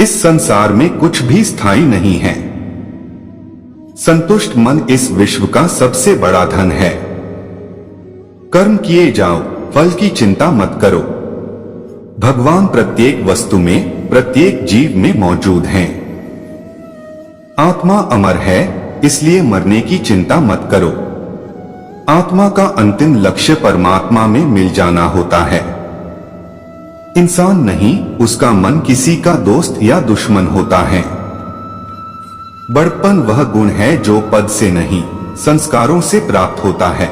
इस संसार में कुछ भी स्थायी नहीं है। संतुष्ट मन इस विश्व का सबसे बड़ा धन है। कर्म किए जाओ, फल की चिंता मत करो। भगवान प्रत्येक वस्तु में, प्रत्येक जीव में मौजूद हैं। आत्मा अमर है, इसलिए मरने की चिंता मत करो। आत्मा का अंतिम लक्ष्य परमात्मा में मिल जाना होता है। इंसान नहीं, उसका मन किसी का दोस्त या दुश्मन होता है। बड़प्पन वह गुण है जो पद से नहीं, संस्कारों से प्राप्त होता है।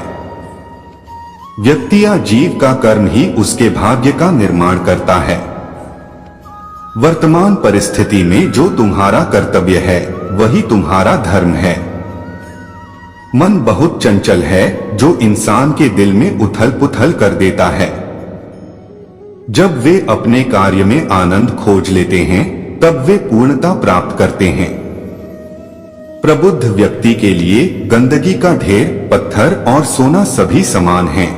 व्यक्ति या जीव का कर्म ही उसके भाग्य का निर्माण करता है। वर्तमान परिस्थिति में जो तुम्हारा कर्तव्य है वही तुम्हारा धर्म है। मन बहुत चंचल है जो इंसान के दिल में उथल पुथल कर देता है। जब वे अपने कार्य में आनंद खोज लेते हैं तब वे पूर्णता प्राप्त करते हैं। प्रबुद्ध व्यक्ति के लिए गंदगी का ढेर, पत्थर और सोना सभी समान हैं।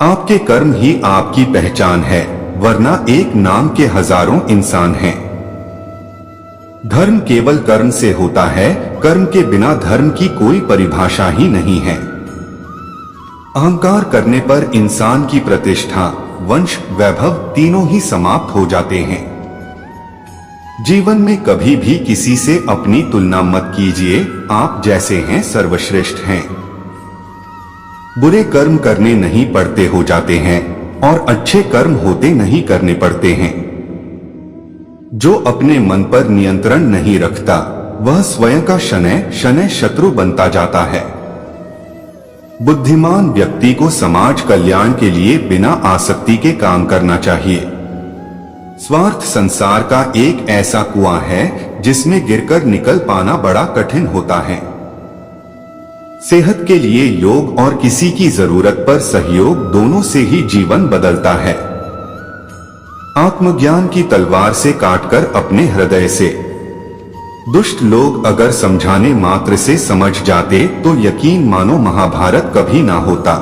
आपके कर्म ही आपकी पहचान है, वरना एक नाम के हजारों इंसान हैं। धर्म केवल कर्म से होता है, कर्म के बिना धर्म की कोई परिभाषा ही नहीं है। अहंकार करने पर इंसान की प्रतिष्ठा, वंश, वैभव तीनों ही समाप्त हो जाते हैं। जीवन में कभी भी किसी से अपनी तुलना मत कीजिए, आप जैसे हैं सर्वश्रेष्ठ हैं। बुरे कर्म करने नहीं पड़ते हो जाते हैं और अच्छे कर्म होते नहीं करने पड़ते हैं। जो अपने मन पर नियंत्रण नहीं रखता वह स्वयं का शनैः शनैः शत्रु बनता जाता है। बुद्धिमान व्यक्ति को समाज कल्याण के लिए बिना आसक्ति के काम करना चाहिए। स्वार्थ संसार का एक ऐसा कुआं है जिसमें गिरकर निकल पाना बड़ा कठिन होता है। सेहत के लिए योग और किसी की जरूरत पर सहयोग, दोनों से ही जीवन बदलता है। आत्मज्ञान की तलवार से काटकर अपने हृदय से। दुष्ट लोग अगर समझाने मात्र से समझ जाते तो यकीन मानो महाभारत कभी ना होता।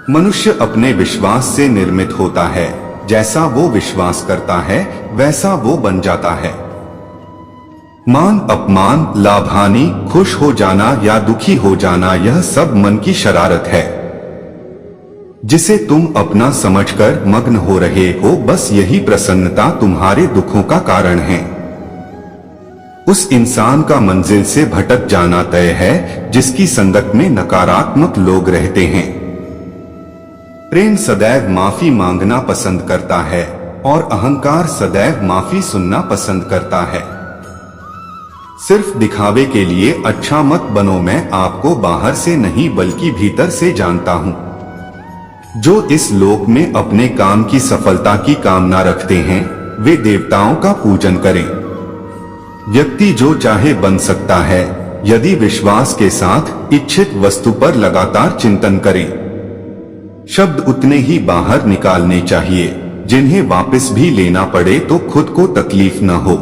मनुष्य अपने विश्वास से निर्मित होता है, जैसा वो विश्वास करता है वैसा वो बन जाता है। मान अपमान, लाभ हानि, खुश हो जाना या दुखी हो जाना, यह सब मन की शरारत है जिसे तुम अपना समझकर मग्न हो रहे हो। बस यही प्रसन्नता तुम्हारे दुखों का कारण है। उस इंसान का मंजिल से भटक जाना तय है जिसकी संगत में नकारात्मक लोग रहते हैं। प्रेम सदैव माफी मांगना पसंद करता है और अहंकार सदैव माफी सुनना पसंद करता है। सिर्फ दिखावे के लिए अच्छा मत बनो। मैं आपको बाहर से नहीं बल्कि भीतर से जानता हूं। जो इस लोक में अपने काम की सफलता की कामना रखते हैं वे देवताओं का पूजन करें। व्यक्ति जो चाहे बन सकता है यदि विश्वास के साथ इच्छित वस्तु पर लगातार चिंतन करें। शब्द उतने ही बाहर निकालने चाहिए जिन्हें वापस भी लेना पड़े तो खुद को तकलीफ न हो।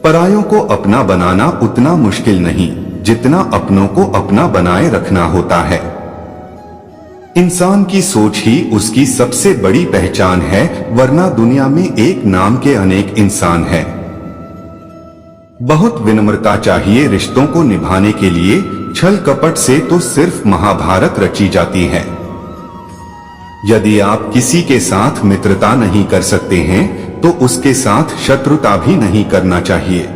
परायों को अपना बनाना उतना मुश्किल नहीं जितना अपनों को अपना बनाए रखना होता है। इंसान की सोच ही उसकी सबसे बड़ी पहचान है, वरना दुनिया में एक नाम के अनेक इंसान हैं। बहुत विनम्रता चाहिए रिश्तों को निभाने के लिए। छल कपट से तो सिर्फ महाभारत रची जाती है। यदि आप किसी के साथ मित्रता नहीं कर सकते हैं तो उसके साथ शत्रुता भी नहीं करना चाहिए।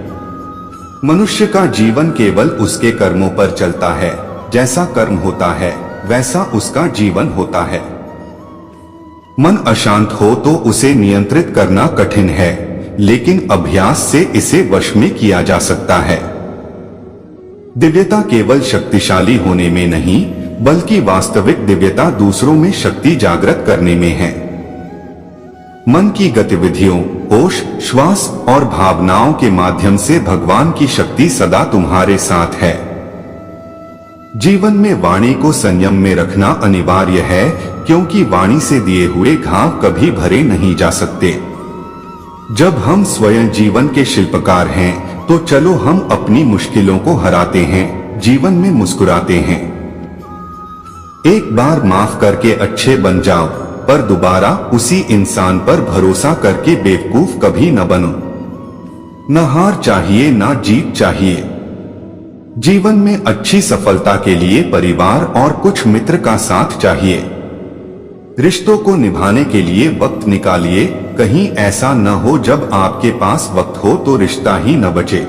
मनुष्य का जीवन केवल उसके कर्मों पर चलता है। जैसा कर्म होता है वैसा उसका जीवन होता है। मन अशांत हो तो उसे नियंत्रित करना कठिन है, लेकिन अभ्यास से इसे वश में किया जा सकता है। दिव्यता केवल शक्तिशाली होने में नहीं बल्कि वास्तविक दिव्यता दूसरों में शक्ति जागृत करने में है। मन की गतिविधियों, होश, श्वास और भावनाओं के माध्यम से भगवान की शक्ति सदा तुम्हारे साथ है। जीवन में वाणी को संयम में रखना अनिवार्य है, क्योंकि वाणी से दिए हुए घाव कभी भरे नहीं जा सकते। जब हम स्वयं जीवन के शिल्पकार हैं तो चलो हम अपनी मुश्किलों को हराते हैं, जीवन में मुस्कुराते हैं। एक बार माफ करके अच्छे बन जाओ, पर दोबारा उसी इंसान पर भरोसा करके बेवकूफ कभी न बनो। न हार चाहिए न जीत चाहिए। जीवन में अच्छी सफलता के लिए परिवार और कुछ मित्र का साथ चाहिए। रिश्तों को निभाने के लिए वक्त निकालिए, कहीं ऐसा न हो जब आपके पास वक्त हो तो रिश्ता ही न बचे।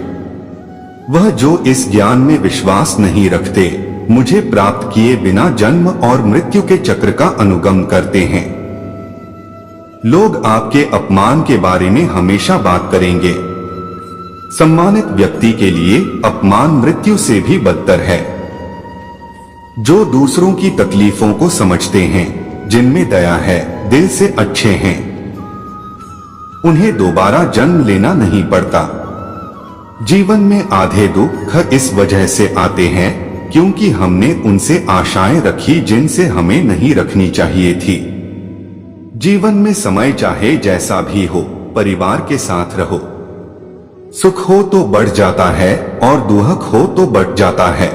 वह जो इस ज्ञान में विश्वास नहीं रखते, मुझे प्राप्त किए बिना जन्म और मृत्यु के चक्र का अनुगम करते हैं। लोग आपके अपमान के बारे में हमेशा बात करेंगे। सम्मानित व्यक्ति के लिए अपमान मृत्यु से भी बदतर है। जो दूसरों की तकलीफों को समझते हैं, जिनमें दया है, दिल से अच्छे हैं, उन्हें दोबारा जन्म लेना नहीं पड़ता। जीवन में आधे दुख इस वजह से आते हैं क्योंकि हमने उनसे आशाएं रखी जिनसे हमें नहीं रखनी चाहिए थी। जीवन में समय चाहे जैसा भी हो, परिवार के साथ रहो। सुख हो तो बढ़ जाता है और दुख हो तो बढ़ जाता है।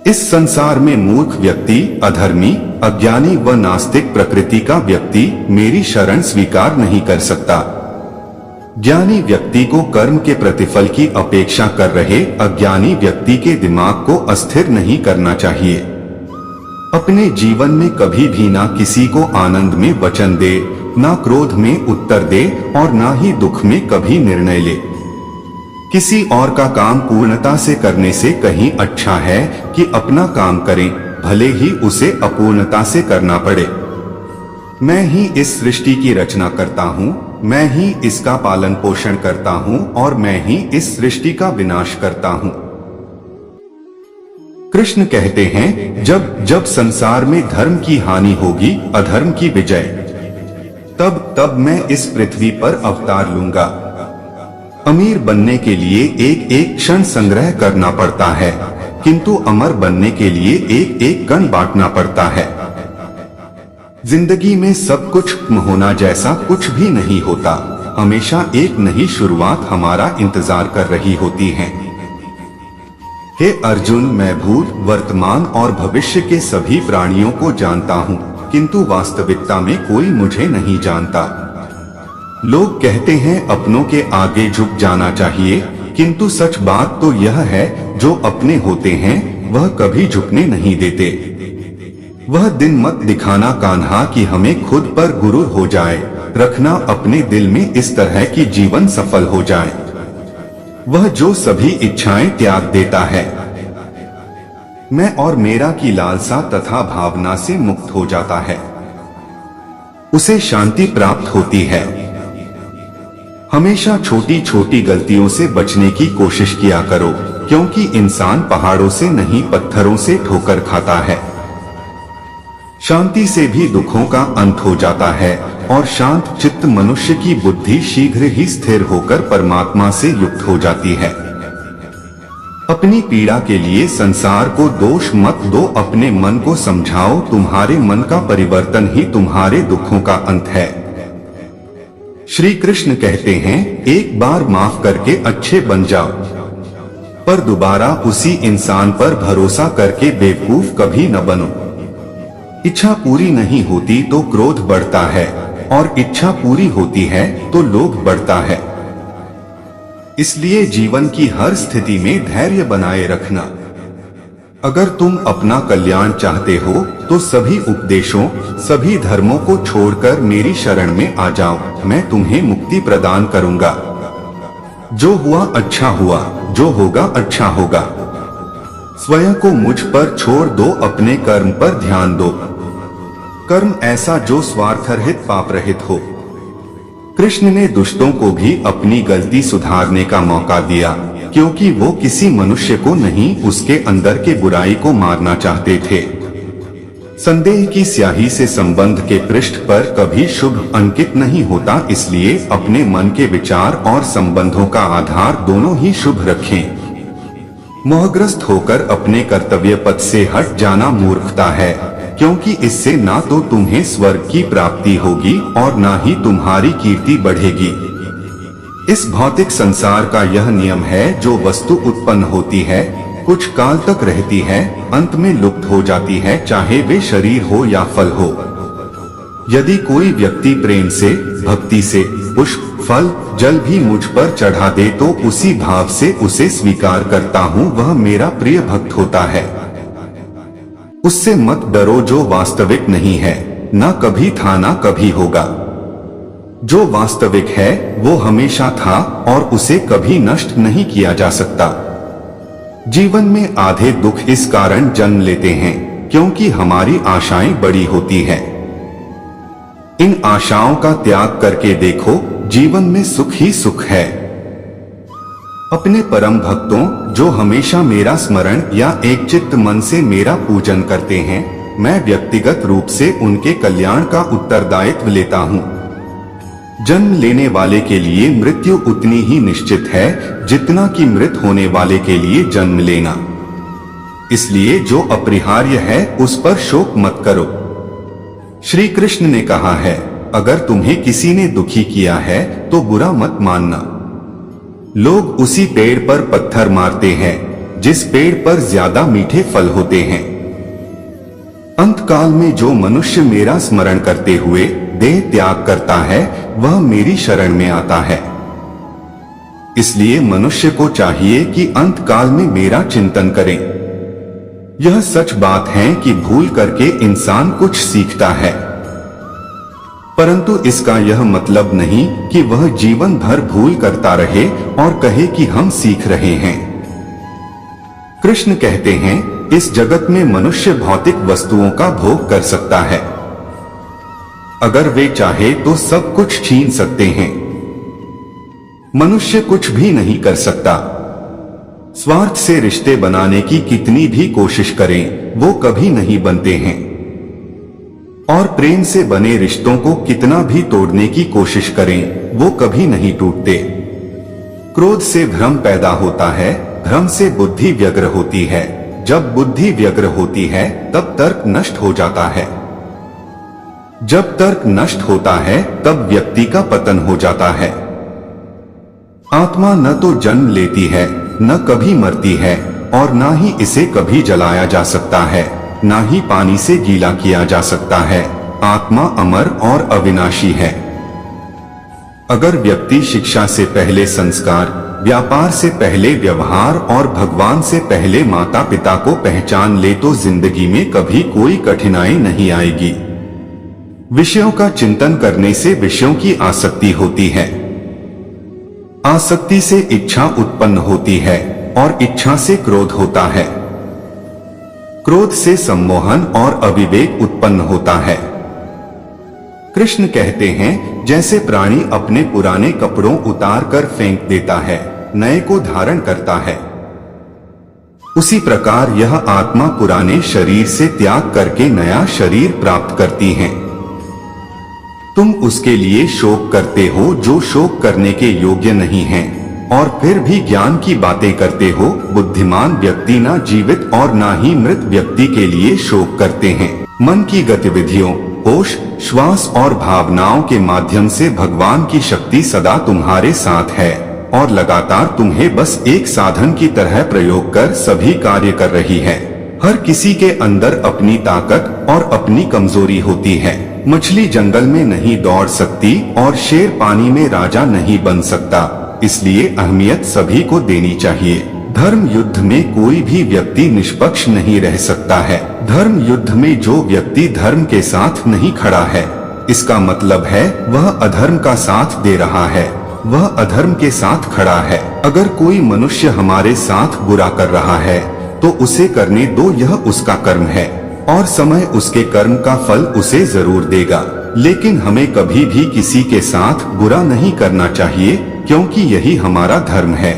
इस संसार में मूर्ख व्यक्ति, अधर्मी, अज्ञानी व नास्तिक प्रकृति का व्यक्ति मेरी शरण स्वीकार नहीं कर सकता। ज्ञानी व्यक्ति को कर्म के प्रतिफल की अपेक्षा कर रहे अज्ञानी व्यक्ति के दिमाग को अस्थिर नहीं करना चाहिए। अपने जीवन में कभी भी ना किसी को आनंद में वचन दे, ना क्रोध में उत्तर दे और ना ही दुख में कभी निर्णय ले। किसी और का काम पूर्णता से करने से कहीं अच्छा है कि अपना काम करें, भले ही उसे अपूर्णता से करना पड़े। मैं ही इस सृष्टि की रचना करता हूँ, मैं ही इसका पालन पोषण करता हूँ और मैं ही इस सृष्टि का विनाश करता हूँ। कृष्ण कहते हैं, जब जब संसार में धर्म की हानि होगी, अधर्म की विजय, तब मैं इस पृथ्वी पर अवतार लूंगा। अमीर बनने के लिए एक एक क्षण संग्रह करना पड़ता है, किंतु अमर बनने के लिए एक एक कण बांटना पड़ता है। जिंदगी में सब कुछ होना जैसा कुछ भी नहीं होता। हमेशा एक नई शुरुआत हमारा इंतजार कर रही होती है। हे अर्जुन, मैं भूत, वर्तमान और भविष्य के सभी प्राणियों को जानता हूँ, किंतु वास्तविकता में कोई मुझे नहीं जानता। लोग कहते हैं अपनों के आगे झुक जाना चाहिए, किंतु सच बात तो यह है, जो अपने होते हैं वह कभी झुकने नहीं देते। वह दिन मत दिखाना कान्हा कि हमें खुद पर गुरूर हो जाए, रखना अपने दिल में इस तरह कि जीवन सफल हो जाए। वह जो सभी इच्छाएं त्याग देता है, मैं और मेरा की लालसा तथा भावना से मुक्त हो जाता है, उसे शांति प्राप्त होती है। हमेशा छोटी छोटी गलतियों से बचने की कोशिश किया करो, क्योंकि इंसान पहाड़ों से नहीं पत्थरों से ठोकर खाता है। शांति से भी दुखों का अंत हो जाता है और शांत चित्त मनुष्य की बुद्धि शीघ्र ही स्थिर होकर परमात्मा से युक्त हो जाती है। अपनी पीड़ा के लिए संसार को दोष मत दो, अपने मन को समझाओ, तुम्हारे मन का परिवर्तन ही तुम्हारे दुखों का अंत है। श्री कृष्ण कहते हैं, एक बार माफ करके अच्छे बन जाओ, पर दोबारा उसी इंसान पर भरोसा करके बेवकूफ कभी न बनो। इच्छा पूरी नहीं होती तो क्रोध बढ़ता है और इच्छा पूरी होती है तो लोभ बढ़ता है। इसलिए जीवन की हर स्थिति में धैर्य बनाए रखना। अगर तुम अपना कल्याण चाहते हो तो सभी उपदेशों, सभी धर्मों को छोड़कर मेरी शरण में आ जाओ, मैं तुम्हें मुक्ति प्रदान करूंगा। जो हुआ अच्छा हुआ, जो होगा अच्छा होगा। स्वयं को मुझ पर छोड़ दो, अपने कर्म पर ध्यान दो। कर्म ऐसा जो स्वार्थ रहित, पाप रहित हो। कृष्ण ने दुष्टों को भी अपनी गलती सुधारने का मौका दिया, क्योंकि वो किसी मनुष्य को नहीं, उसके अंदर के बुराई को मारना चाहते थे। संदेह की स्याही से संबंध के पृष्ठ पर कभी शुभ अंकित नहीं होता, इसलिए अपने मन के विचार और संबंधों का आधार दोनों ही शुभ रखें। मोहग्रस्त होकर अपने कर्तव्य पथ से हट जाना मूर्खता है, क्योंकि इससे ना तो तुम्हें स्वर्ग की प्राप्ति होगी और ना ही तुम्हारी कीर्ति बढ़ेगी। इस भौतिक संसार का यह नियम है, जो वस्तु उत्पन्न होती है, कुछ काल तक रहती है, अंत में लुप्त हो जाती है, चाहे वे शरीर हो या फल हो। यदि कोई व्यक्ति प्रेम से, भक्ति से पुष्प, फल, जल भी मुझ पर चढ़ा दे तो उसी भाव से उसे स्वीकार करता हूँ, वह मेरा प्रिय भक्त होता है। उससे मत डरो जो वास्तविक नहीं है, ना कभी था ना कभी होगा। जो वास्तविक है वो हमेशा था और उसे कभी नष्ट नहीं किया जा सकता। जीवन में आधे दुख इस कारण जन्म लेते हैं क्योंकि हमारी आशाएं बड़ी होती हैं। इन आशाओं का त्याग करके देखो, जीवन में सुख ही सुख है। अपने परम भक्तों जो हमेशा मेरा स्मरण या एक चित्त मन से मेरा पूजन करते हैं, मैं व्यक्तिगत रूप से उनके कल्याण का उत्तरदायित्व लेता हूँ। जन्म लेने वाले के लिए मृत्यु उतनी ही निश्चित है जितना कि मृत होने वाले के लिए जन्म लेना। इसलिए जो अपरिहार्य है उस पर शोक मत करो। श्री कृष्ण ने कहा है, अगर तुम्हें किसी ने दुखी किया है तो बुरा मत मानना। लोग उसी पेड़ पर पत्थर मारते हैं जिस पेड़ पर ज्यादा मीठे फल होते हैं। अंतकाल में जो मनुष्य मेरा स्मरण करते हुए देह त्याग करता है वह मेरी शरण में आता है। इसलिए मनुष्य को चाहिए कि अंतकाल में मेरा चिंतन करें। यह सच बात है कि भूल करके इंसान कुछ सीखता है, परंतु इसका यह मतलब नहीं कि वह जीवन भर भूल करता रहे और कहे कि हम सीख रहे हैं। कृष्ण कहते हैं, इस जगत में मनुष्य भौतिक वस्तुओं का भोग कर सकता है। अगर वे चाहे तो सब कुछ छीन सकते हैं। मनुष्य कुछ भी नहीं कर सकता। स्वार्थ से रिश्ते बनाने की कितनी भी कोशिश करें वो कभी नहीं बनते हैं, और प्रेम से बने रिश्तों को कितना भी तोड़ने की कोशिश करें वो कभी नहीं टूटते। क्रोध से भ्रम पैदा होता है, भ्रम से बुद्धि व्यग्र होती है, जब बुद्धि व्यग्र होती है तब तर्क नष्ट हो जाता है। जब तर्क नष्ट होता है तब व्यक्ति का पतन हो जाता है। आत्मा न तो जन्म लेती है, न कभी मरती है, और न ही इसे कभी जलाया जा सकता है, न ही पानी से गीला किया जा सकता है। आत्मा अमर और अविनाशी है। अगर व्यक्ति शिक्षा से पहले संस्कार, व्यापार से पहले व्यवहार और भगवान से पहले माता पिता को पहचान ले तो जिंदगी में कभी कोई कठिनाई नहीं आएगी। विषयों का चिंतन करने से विषयों की आसक्ति होती है, आसक्ति से इच्छा उत्पन्न होती है और इच्छा से क्रोध होता है, क्रोध से सम्मोहन और अविवेक उत्पन्न होता है। कृष्ण कहते हैं, जैसे प्राणी अपने पुराने कपड़ों उतार कर फेंक देता है, नए को धारण करता है, उसी प्रकार यह आत्मा पुराने शरीर से त्याग करके नया शरीर प्राप्त करती है। तुम उसके लिए शोक करते हो जो शोक करने के योग्य नहीं है, और फिर भी ज्ञान की बातें करते हो। बुद्धिमान व्यक्ति ना जीवित और ना ही मृत व्यक्ति के लिए शोक करते हैं। मन की गतिविधियों, होश, श्वास और भावनाओं के माध्यम से भगवान की शक्ति सदा तुम्हारे साथ है और लगातार तुम्हें बस एक साधन की तरह प्रयोग कर सभी कार्य कर रही है। हर किसी के अंदर अपनी ताकत और अपनी कमजोरी होती है। मछली जंगल में नहीं दौड़ सकती और शेर पानी में राजा नहीं बन सकता, इसलिए अहमियत सभी को देनी चाहिए। धर्म युद्ध में कोई भी व्यक्ति निष्पक्ष नहीं रह सकता है। धर्म युद्ध में जो व्यक्ति धर्म के साथ नहीं खड़ा है, इसका मतलब है वह अधर्म का साथ दे रहा है, वह अधर्म के साथ खड़ा है। अगर कोई मनुष्य हमारे साथ बुरा कर रहा है तो उसे करने दो, यह उसका कर्म है और समय उसके कर्म का फल उसे जरूर देगा। लेकिन हमें कभी भी किसी के साथ बुरा नहीं करना चाहिए, क्योंकि यही हमारा धर्म है।